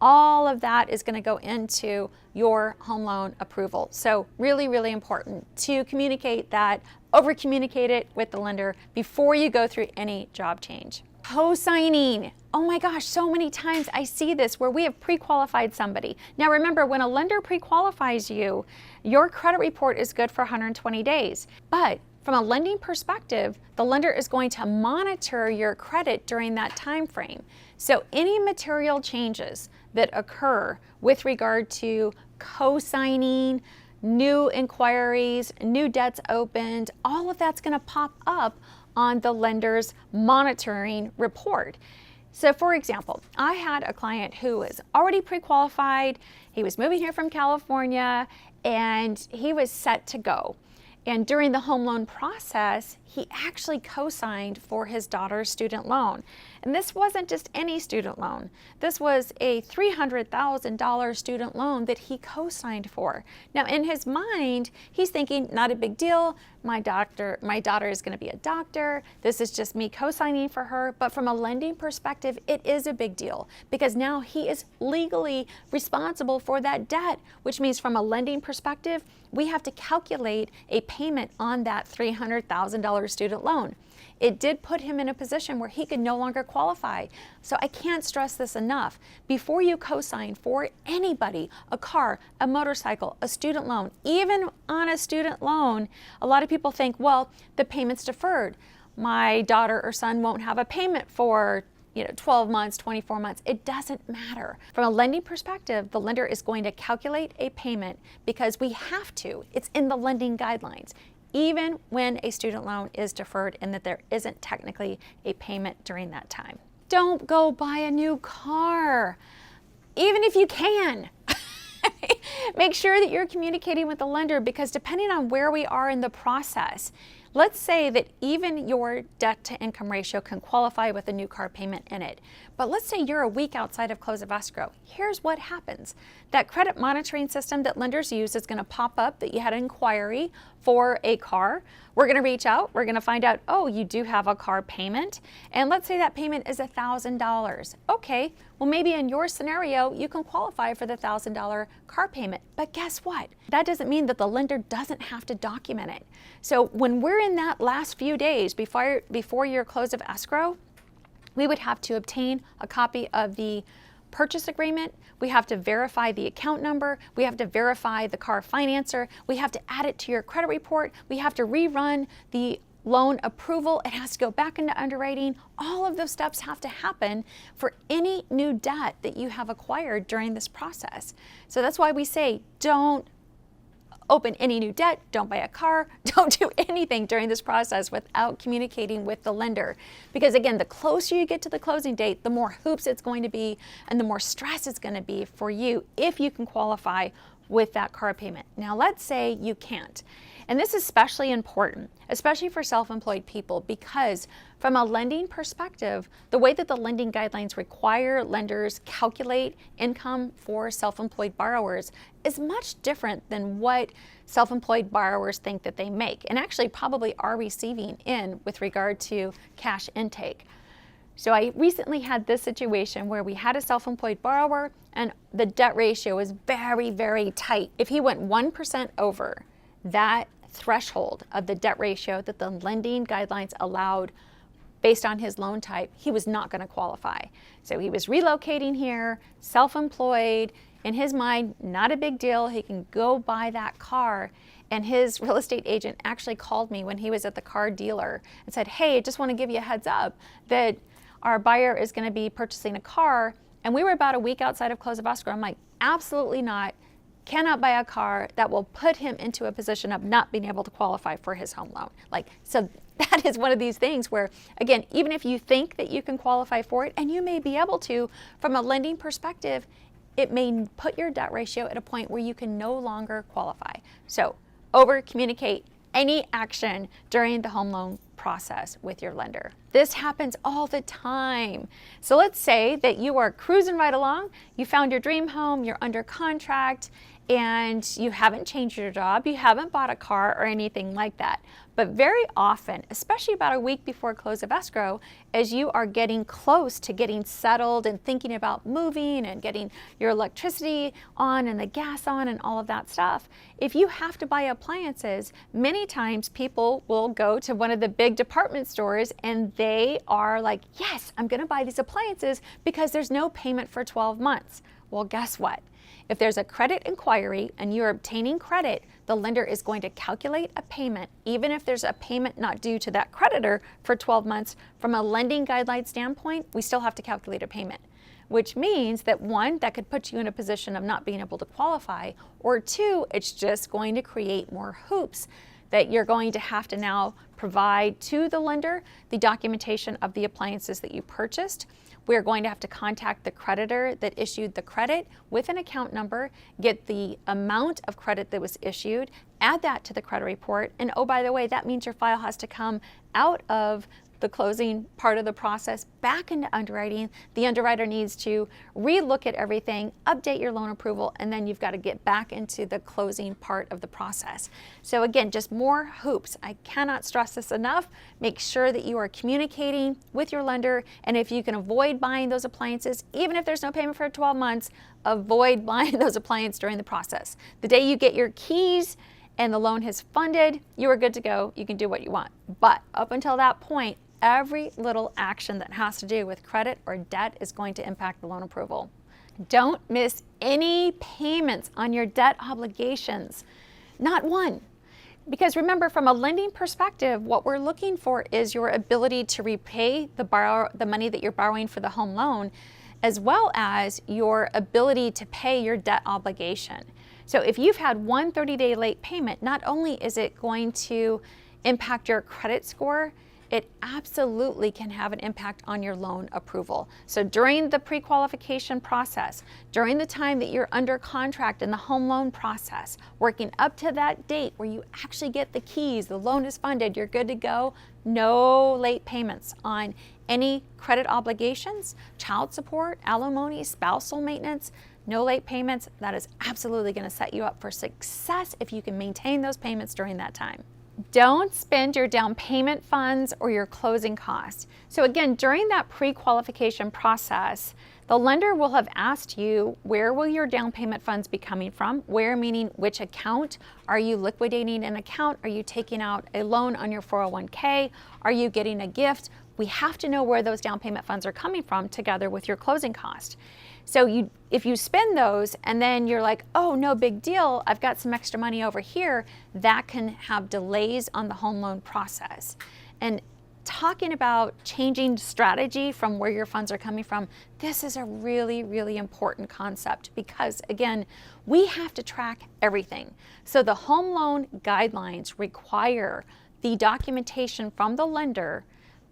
All of that is going to go into your home loan approval. So really, really important to communicate that, over communicate it with the lender before you go through any job change. Co-signing. Oh my gosh, so many times I see this where we have pre-qualified somebody. Now remember, when a lender pre-qualifies you, your credit report is good for 120 days. But from a lending perspective, the lender is going to monitor your credit during that time frame. So any material changes that occur with regard to co-signing, new inquiries, new debts opened, all of that's going to pop up on the lender's monitoring report. So for example, I had a client who was already pre-qualified. He was moving here from California and he was set to go. And during the home loan process, he actually co-signed for his daughter's student loan. And this wasn't just any student loan. This was a $300,000 student loan that he co-signed for. Now in his mind, he's thinking, not a big deal. My daughter is going to be a doctor. This is just me co-signing for her. But from a lending perspective, it is a big deal because now he is legally responsible for that debt, which means from a lending perspective, we have to calculate a payment on that $300,000 student loan. It did put him in a position where he could no longer qualify. So I can't stress this enough. Before you co-sign for anybody, a car, a motorcycle, a student loan, even on a student loan, a lot of people think, well, the payment's deferred. My daughter or son won't have a payment for 12 months, 24 months. It doesn't matter. From a lending perspective, the lender is going to calculate a payment because we have to. It's in the lending guidelines, even when a student loan is deferred and that there isn't technically a payment during that time. Don't go buy a new car, even if you can. Make sure that you're communicating with the lender because depending on where we are in the process, let's say that even your debt to income ratio can qualify with a new car payment in it. But let's say you're a week outside of close of escrow. Here's what happens. That credit monitoring system that lenders use is going to pop up that you had an inquiry for a car. We're going to reach out. We're going to find out, oh, you do have a car payment. And let's say that payment is $1,000. Okay, well, maybe in your scenario, you can qualify for the $1,000 car payment. But guess what? That doesn't mean that the lender doesn't have to document it. So when we're in that last few days before your close of escrow, we would have to obtain a copy of the purchase agreement. We have to verify the account number. We have to verify the car financer. We have to add it to your credit report. We have to rerun the loan approval. It has to go back into underwriting. All of those steps have to happen for any new debt that you have acquired during this process. So that's why we say don't open any new debt, don't buy a car, don't do anything during this process without communicating with the lender. Because again, the closer you get to the closing date, the more hoops it's going to be and the more stress it's going to be for you if you can qualify with that car payment. Now let's say you can't. And this is especially important, especially for self-employed people, because from a lending perspective, the way that the lending guidelines require lenders calculate income for self-employed borrowers is much different than what self-employed borrowers think that they make, and actually probably are receiving in with regard to cash intake. So I recently had this situation where we had a self-employed borrower and the debt ratio was very, very tight. If he went 1% over that threshold of the debt ratio that the lending guidelines allowed based on his loan type, he was not going to qualify. So he was relocating here, self-employed. In his mind, not a big deal. He can go buy that car. And his real estate agent actually called me when he was at the car dealer and said, hey, I just want to give you a heads up that our buyer is going to be purchasing a car. And we were about a week outside of close of escrow. I'm like, absolutely not. Cannot buy a car that will put him into a position of not being able to qualify for his home loan. So that is one of these things where, again, even if you think that you can qualify for it, and you may be able to, from a lending perspective, it may put your debt ratio at a point where you can no longer qualify. So over communicate any action during the home loan process with your lender. This happens all the time. So let's say that you are cruising right along, you found your dream home, you're under contract, and you haven't changed your job, you haven't bought a car or anything like that. But very often, especially about a week before close of escrow, as you are getting close to getting settled and thinking about moving and getting your electricity on and the gas on and all of that stuff, if you have to buy appliances, many times people will go to one of the big department stores and they are like, yes, I'm going to buy these appliances because there's no payment for 12 months. Well, guess what? If there's a credit inquiry and you're obtaining credit, the lender is going to calculate a payment, even if there's a payment not due to that creditor for 12 months. From a lending guideline standpoint, we still have to calculate a payment, which means that one, that could put you in a position of not being able to qualify, or two, it's just going to create more hoops that you're going to have to now provide to the lender the documentation of the appliances that you purchased. We're going to have to contact the creditor that issued the credit with an account number, get the amount of credit that was issued, add that to the credit report, and oh, by the way, that means your file has to come out of the closing part of the process back into underwriting. The underwriter needs to re-look at everything, update your loan approval, and then you've got to get back into the closing part of the process. So again, just more hoops. I cannot stress this enough. Make sure that you are communicating with your lender, and if you can avoid buying those appliances, even if there's no payment for 12 months, avoid buying those appliances during the process. The day you get your keys and the loan has funded, you are good to go. You can do what you want. But up until that point, every little action that has to do with credit or debt is going to impact the loan approval. Don't miss any payments on your debt obligations, not one. Because remember, from a lending perspective, what we're looking for is your ability to repay the money that you're borrowing for the home loan, as well as your ability to pay your debt obligation. So if you've had one 30-day late payment, not only is it going to impact your credit score, it absolutely can have an impact on your loan approval. So during the pre-qualification process, during the time that you're under contract in the home loan process, working up to that date where you actually get the keys, the loan is funded, you're good to go, no late payments on any credit obligations, child support, alimony, spousal maintenance, no late payments. That is absolutely going to set you up for success if you can maintain those payments during that time. Don't spend your down payment funds or your closing costs. So again, during that pre-qualification process, the lender will have asked you, where will your down payment funds be coming from? Where meaning which account? Are you liquidating an account? Are you taking out a loan on your 401k? Are you getting a gift? We have to know where those down payment funds are coming from together with your closing cost. So if you spend those and then you're like, oh, no big deal, I've got some extra money over here, that can have delays on the home loan process. And talking about changing strategy from where your funds are coming from, this is a really, really important concept because, again, we have to track everything. So the home loan guidelines require the documentation from the lender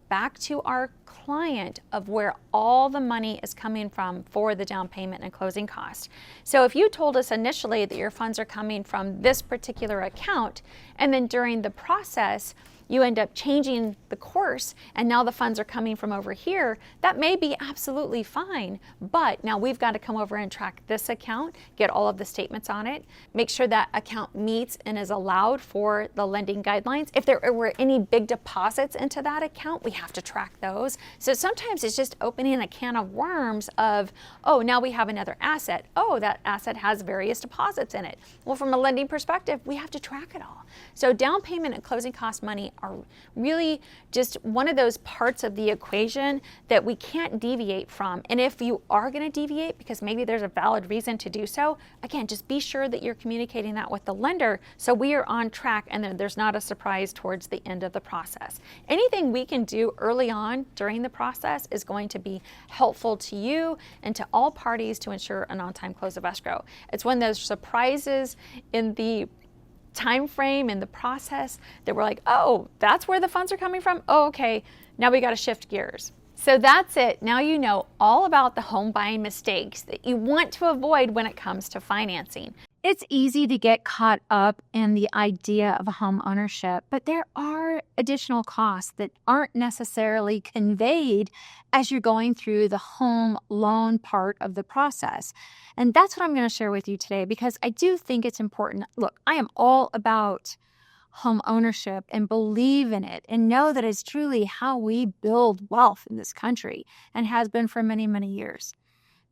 back to our client of where all the money is coming from for the down payment and closing cost. So if you told us initially that your funds are coming from this particular account, and then during the process you end up changing the course and now the funds are coming from over here, that may be absolutely fine. But now we've got to come over and track this account, get all of the statements on it, make sure that account meets and is allowed for the lending guidelines. If there were any big deposits into that account, we have to track those. So sometimes it's just opening a can of worms of, oh, now we have another asset. Oh, that asset has various deposits in it. Well, from a lending perspective, we have to track it all. So down payment and closing cost money are really just one of those parts of the equation that we can't deviate from. And if you are going to deviate, because maybe there's a valid reason to do so, again, just be sure that you're communicating that with the lender so we are on track and then there's not a surprise towards the end of the process. Anything we can do early on during the process is going to be helpful to you and to all parties to ensure an on-time close of escrow. It's when those surprises in the time frame in the process that we're like, oh, that's where the funds are coming from? Oh, okay, now we got to shift gears. So that's it. Now you know all about the home buying mistakes that you want to avoid when it comes to financing. It's easy to get caught up in the idea of home ownership, but there are additional costs that aren't necessarily conveyed as you're going through the home loan part of the process. And that's what I'm going to share with you today because I do think it's important. Look, I am all about home ownership and believe in it and know that it's truly how we build wealth in this country and has been for many, many years.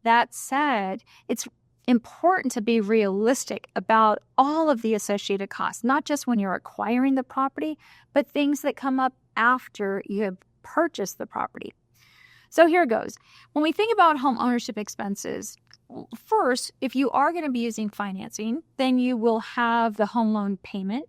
That said, it's important to be realistic about all of the associated costs, not just when you're acquiring the property, but things that come up after you have purchased the property. So here goes. When we think about home ownership expenses, first, if you are going to be using financing, then you will have the home loan payment.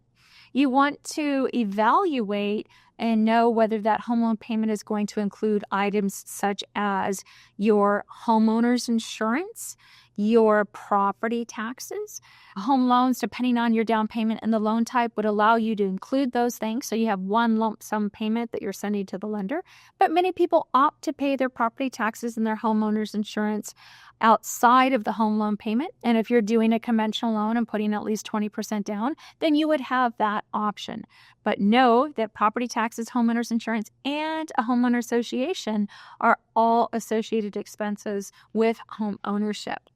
You want to evaluate and know whether that home loan payment is going to include items such as your homeowner's insurance, your property taxes. Home loans, depending on your down payment and the loan type, would allow you to include those things. So you have one lump sum payment that you're sending to the lender. But many people opt to pay their property taxes and their homeowner's insurance outside of the home loan payment. And if you're doing a conventional loan and putting at least 20% down, then you would have that option. But know that property taxes, homeowner's insurance, and a homeowner association are all associated expenses with home ownership.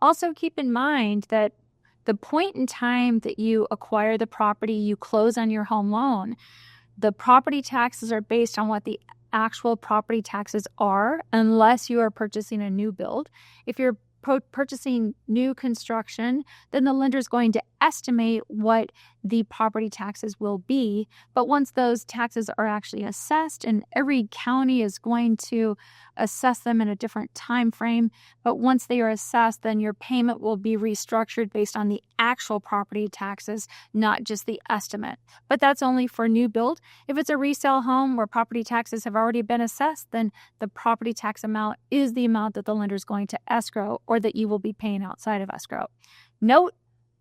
Also, keep in mind that the point in time that you acquire the property, you close on your home loan, the property taxes are based on what the actual property taxes are, unless you are purchasing a new build. If you're purchasing new construction, then the lender is going to estimate what the property taxes will be. But once those taxes are actually assessed, and every county is going to assess them in a different time frame, but once they are assessed, then your payment will be restructured based on the actual property taxes, not just the estimate. But that's only for new build. If it's a resale home where property taxes have already been assessed, then the property tax amount is the amount that the lender is going to escrow or that you will be paying outside of escrow. Note,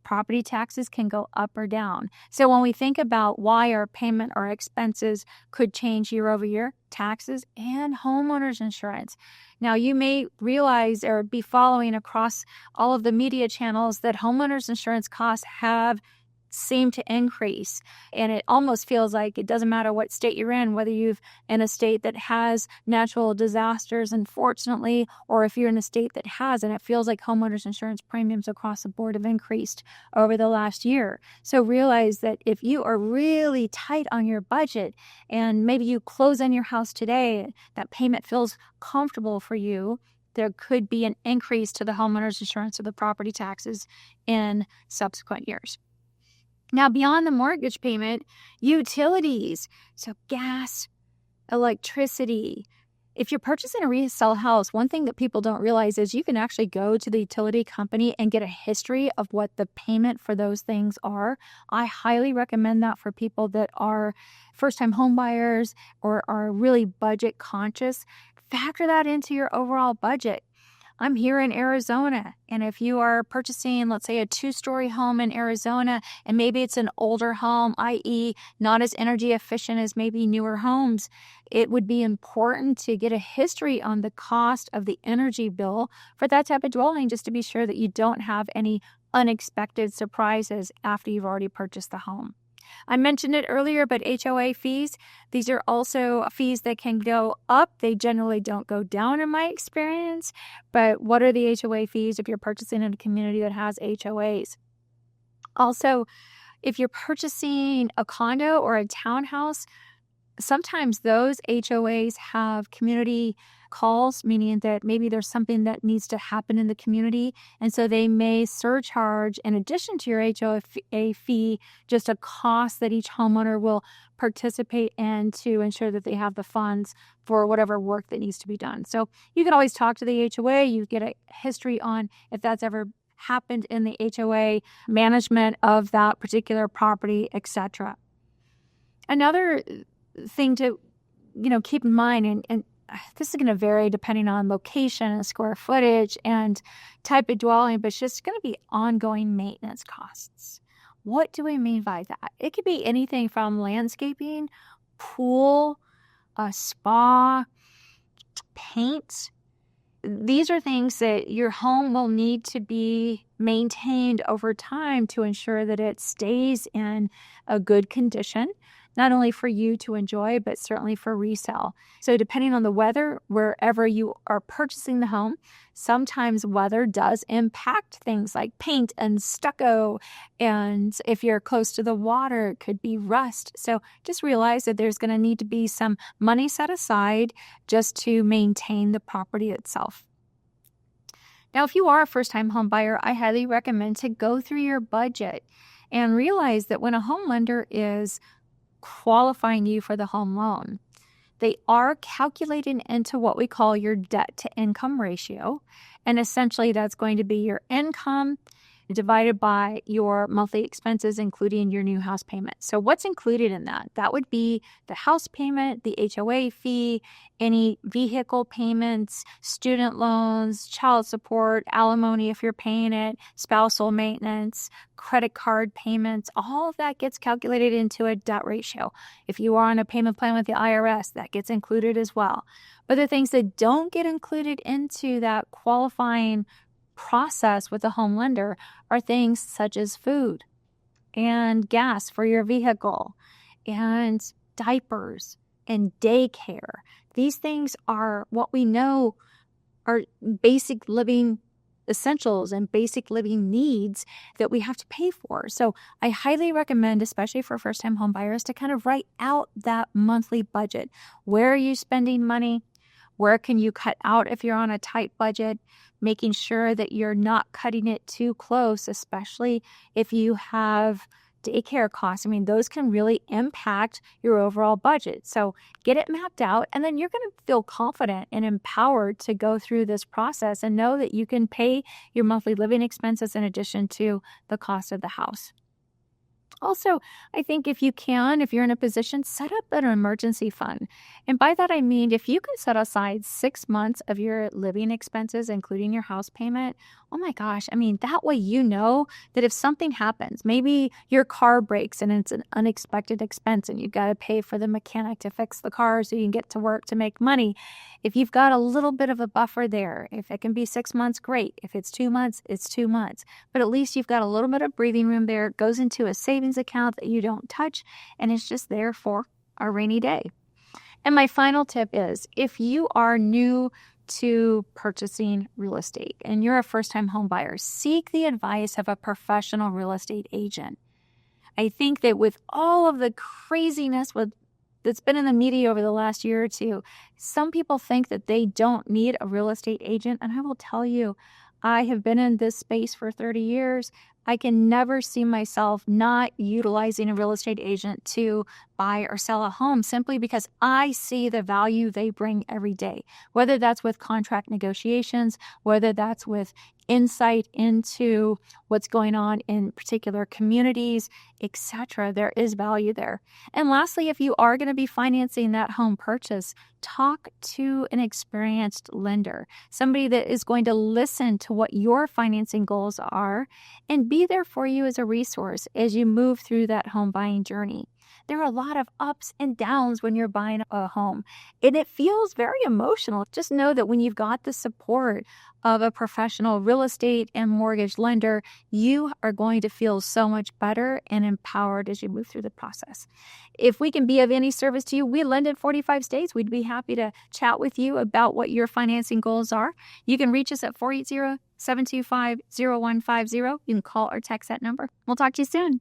property taxes can go up or down. So when we think about why our payment or expenses could change year over year, taxes and homeowners insurance. Now, you may realize or be following across all of the media channels that homeowners insurance costs have seem to increase. And it almost feels like it doesn't matter what state you're in, whether you're in a state that has natural disasters, unfortunately, or if you're in a state that hasn't. It feels like homeowners insurance premiums across the board have increased over the last year. So realize that if you are really tight on your budget and maybe you close on your house today, that payment feels comfortable for you, there could be an increase to the homeowners insurance or the property taxes in subsequent years. Now, beyond the mortgage payment, utilities, so gas, electricity. If you're purchasing a resale house, one thing that people don't realize is you can actually go to the utility company and get a history of what the payment for those things are. I highly recommend that for people that are first-time homebuyers or are really budget conscious. Factor that into your overall budget. I'm here in Arizona, and if you are purchasing, let's say, a 2-story home in Arizona, and maybe it's an older home, i.e. not as energy efficient as maybe newer homes, it would be important to get a history on the cost of the energy bill for that type of dwelling, just to be sure that you don't have any unexpected surprises after you've already purchased the home. I mentioned it earlier, but HOA fees, these are also fees that can go up. They generally don't go down in my experience. But what are the HOA fees if you're purchasing in a community that has HOAs? Also, if you're purchasing a condo or a townhouse, sometimes those HOAs have community calls, meaning that maybe there's something that needs to happen in the community. And so they may surcharge, in addition to your HOA fee, just a cost that each homeowner will participate in to ensure that they have the funds for whatever work that needs to be done. So you can always talk to the HOA. You get a history on if that's ever happened in the HOA management of that particular property, etc. Another thing to keep in mind, and this is going to vary depending on location and square footage and type of dwelling, but it's just going to be ongoing maintenance costs. What do I mean by that? It could be anything from landscaping, pool, a spa, paint. These are things that your home will need to be maintained over time to ensure that it stays in a good condition, not only for you to enjoy, but certainly for resale. So depending on the weather, wherever you are purchasing the home, sometimes weather does impact things like paint and stucco. And if you're close to the water, it could be rust. So just realize that there's going to need to be some money set aside just to maintain the property itself. Now, if you are a first-time home buyer, I highly recommend to go through your budget and realize that when a home lender is qualifying you for the home loan, they are calculating into what we call your debt to income ratio. And essentially that's going to be your income divided by your monthly expenses, including your new house payment. So what's included in that? That would be the house payment, the HOA fee, any vehicle payments, student loans, child support, alimony if you're paying it, spousal maintenance, credit card payments. All of that gets calculated into a debt ratio. If you are on a payment plan with the IRS, that gets included as well. But the things that don't get included into that qualifying process with a home lender are things such as food and gas for your vehicle and diapers and daycare. These things are what we know are basic living essentials and basic living needs that we have to pay for. So I highly recommend, especially for first-time home buyers, to kind of write out that monthly budget. Where are you spending money? Where can you cut out if you're on a tight budget? Making sure that you're not cutting it too close, especially if you have daycare costs. I mean, those can really impact your overall budget. So get it mapped out, and then you're going to feel confident and empowered to go through this process and know that you can pay your monthly living expenses in addition to the cost of the house. Also, I think if you're in a position, set up an emergency fund. And by that, I mean, if you can set aside 6 months of your living expenses, including your house payment, oh my gosh, I mean, that way you know that if something happens, maybe your car breaks and it's an unexpected expense and you've got to pay for the mechanic to fix the car so you can get to work to make money. If you've got a little bit of a buffer there, if it can be 6 months, great. If it's 2 months, it's 2 months. But at least you've got a little bit of breathing room there. It goes into a savings account that you don't touch, and it's just there for a rainy day. And my final tip is, if you are new to purchasing real estate and you're a first-time home buyer, seek the advice of a professional real estate agent. I think that with all of the craziness that's been in the media over the last year or two, some people think that they don't need a real estate agent. And I will tell you, I have been in this space for 30 years. I can never see myself not utilizing a real estate agent to buy or sell a home simply because I see the value they bring every day, whether that's with contract negotiations, whether that's with insight into what's going on in particular communities, etc. There is value there. And lastly, if you are going to be financing that home purchase, talk to an experienced lender, somebody that is going to listen to what your financing goals are and be there for you as a resource as you move through that home buying journey. There are a lot of ups and downs when you're buying a home, and it feels very emotional. Just know that when you've got the support of a professional real estate and mortgage lender, you are going to feel so much better and empowered as you move through the process. If we can be of any service to you, we lend in 45 states. We'd be happy to chat with you about what your financing goals are. You can reach us at 480-725-0150. You can call or text that number. We'll talk to you soon.